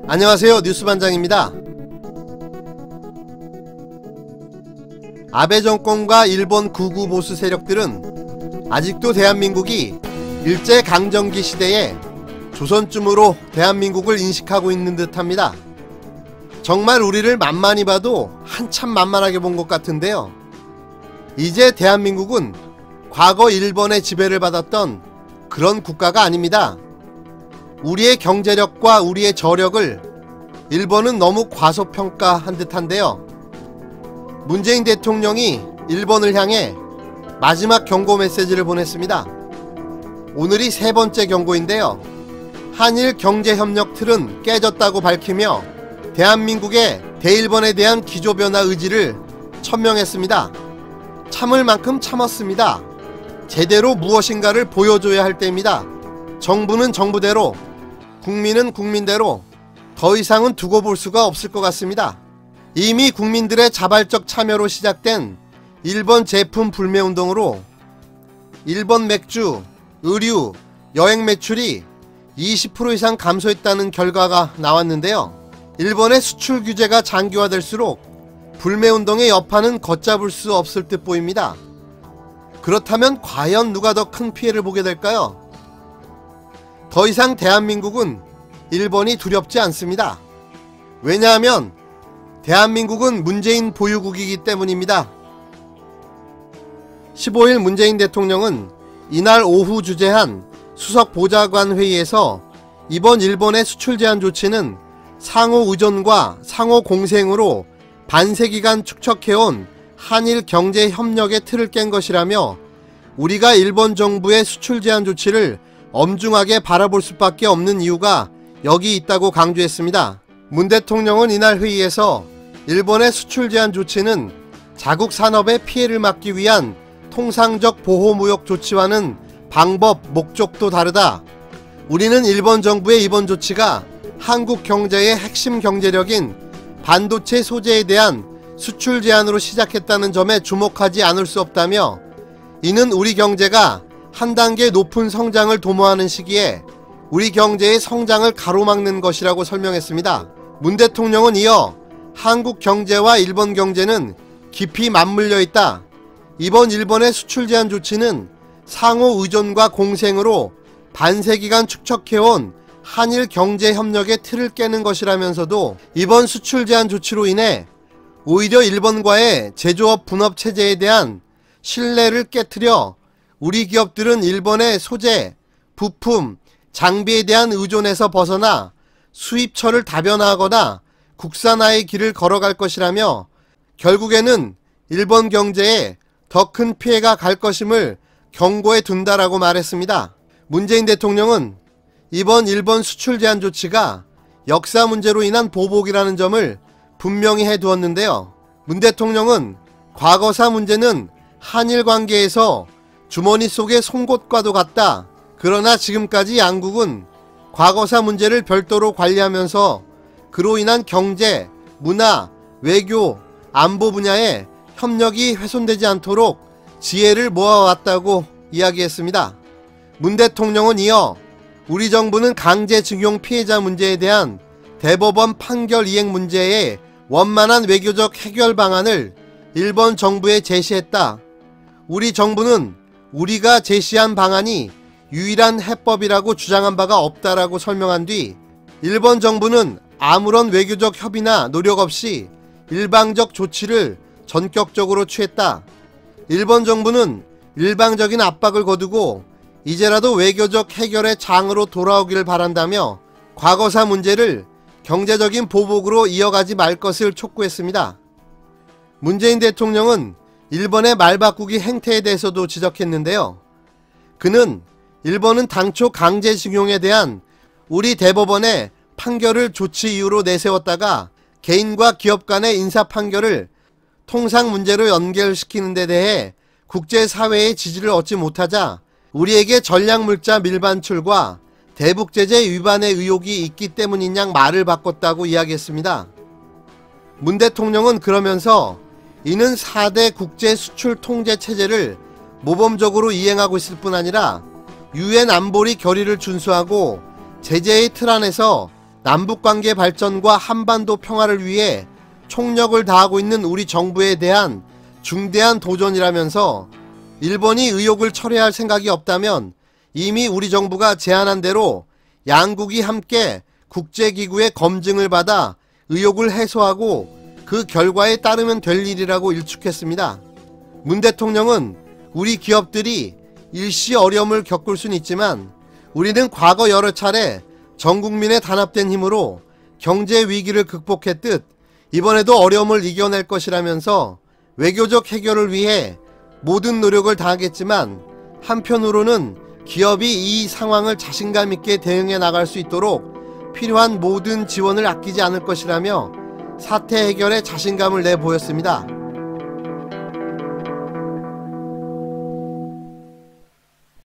안녕하세요, 뉴스반장입니다. 아베 정권과 일본 극우 보수 세력들은 아직도 대한민국이 일제강점기 시대에 조선쯤으로 대한민국을 인식하고 있는 듯합니다. 정말 우리를 만만히 봐도 한참 만만하게 본 것 같은데요. 이제 대한민국은 과거 일본의 지배를 받았던 그런 국가가 아닙니다. 우리의 경제력과 우리의 저력을 일본은 너무 과소평가한 듯한데요. 문재인 대통령이 일본을 향해 마지막 경고 메시지를 보냈습니다. 오늘이 세 번째 경고인데요. 한일 경제협력 틀은 깨졌다고 밝히며 대한민국의 대일본에 대한 기조변화 의지를 천명했습니다. 참을 만큼 참았습니다. 제대로 무엇인가를 보여줘야 할 때입니다. 정부는 정부대로, 국민은 국민대로 더 이상은 두고 볼 수가 없을 것 같습니다. 이미 국민들의 자발적 참여로 시작된 일본 제품 불매운동으로 일본 맥주, 의류, 여행 매출이 20% 이상 감소했다는 결과가 나왔는데요. 일본의 수출 규제가 장기화될수록 불매운동의 여파는 걷잡을 수 없을 듯 보입니다. 그렇다면 과연 누가 더 큰 피해를 보게 될까요? 더 이상 대한민국은 일본이 두렵지 않습니다. 왜냐하면 대한민국은 문재인 보유국이기 때문입니다. 15일 문재인 대통령은 이날 오후 주재한 수석 보좌관 회의에서 이번 일본의 수출 제한 조치는 상호 의존과 상호 공생으로 반세기간 축적해온 한일 경제 협력의 틀을 깬 것이라며 우리가 일본 정부의 수출 제한 조치를 엄중하게 바라볼 수밖에 없는 이유가 여기 있다고 강조했습니다. 문 대통령은 이날 회의에서 일본의 수출 제한 조치는 자국 산업의 피해를 막기 위한 통상적 보호무역 조치와는 방법, 목적도 다르다. 우리는 일본 정부의 이번 조치가 한국 경제의 핵심 경제력인 반도체 소재에 대한 수출 제한으로 시작했다는 점에 주목하지 않을 수 없다며 이는 우리 경제가 한 단계 높은 성장을 도모하는 시기에 우리 경제의 성장을 가로막는 것이라고 설명했습니다. 문 대통령은 이어 한국 경제와 일본 경제는 깊이 맞물려 있다. 이번 일본의 수출 제한 조치는 상호 의존과 공생으로 반세기간 축적해온 한일 경제 협력의 틀을 깨는 것이라면서도 이번 수출 제한 조치로 인해 오히려 일본과의 제조업 분업 체제에 대한 신뢰를 깨트려 우리 기업들은 일본의 소재, 부품, 장비에 대한 의존에서 벗어나 수입처를 다변화하거나 국산화의 길을 걸어갈 것이라며 결국에는 일본 경제에 더 큰 피해가 갈 것임을 경고해 둔다라고 말했습니다. 문재인 대통령은 이번 일본 수출 제한 조치가 역사 문제로 인한 보복이라는 점을 분명히 해두었는데요. 문 대통령은 과거사 문제는 한일 관계에서 주머니 속의 송곳과도 같다. 그러나 지금까지 양국은 과거사 문제를 별도로 관리하면서 그로 인한 경제, 문화, 외교, 안보 분야에 협력이 훼손되지 않도록 지혜를 모아왔다고 이야기했습니다. 문 대통령은 이어 우리 정부는 강제징용 피해자 문제에 대한 대법원 판결 이행 문제에 원만한 외교적 해결 방안을 일본 정부에 제시했다. 우리 정부는 우리가 제시한 방안이 유일한 해법이라고 주장한 바가 없다라고 설명한 뒤 일본 정부는 아무런 외교적 협의나 노력 없이 일방적 조치를 전격적으로 취했다. 일본 정부는 일방적인 압박을 거두고 이제라도 외교적 해결의 장으로 돌아오길 바란다며 과거사 문제를 경제적인 보복으로 이어가지 말 것을 촉구했습니다. 문재인 대통령은 일본의 말바꾸기 행태에 대해서도 지적했는데요. 그는 일본은 당초 강제징용에 대한 우리 대법원의 판결을 조치 이유로 내세웠다가 개인과 기업 간의 인사 판결을 통상 문제로 연결시키는 데 대해 국제사회의 지지를 얻지 못하자 우리에게 전략물자 밀반출과 대북제재 위반의 의혹이 있기 때문인 양 말을 바꿨다고 이야기했습니다. 문 대통령은 그러면서 이는 4대 국제 수출 통제 체제를 모범적으로 이행하고 있을 뿐 아니라 유엔 안보리 결의를 준수하고 제재의 틀 안에서 남북관계 발전과 한반도 평화를 위해 총력을 다하고 있는 우리 정부에 대한 중대한 도전이라면서 일본이 의혹을 철회할 생각이 없다면 이미 우리 정부가 제안한 대로 양국이 함께 국제기구의 검증을 받아 의혹을 해소하고 그 결과에 따르면 될 일이라고 일축했습니다. 문 대통령은 우리 기업들이 일시 어려움을 겪을 수는 있지만 우리는 과거 여러 차례 전 국민의 단합된 힘으로 경제 위기를 극복했듯 이번에도 어려움을 이겨낼 것이라면서 외교적 해결을 위해 모든 노력을 다하겠지만 한편으로는 기업이 이 상황을 자신감 있게 대응해 나갈 수 있도록 필요한 모든 지원을 아끼지 않을 것이라며 사태 해결에 자신감을 내보였습니다.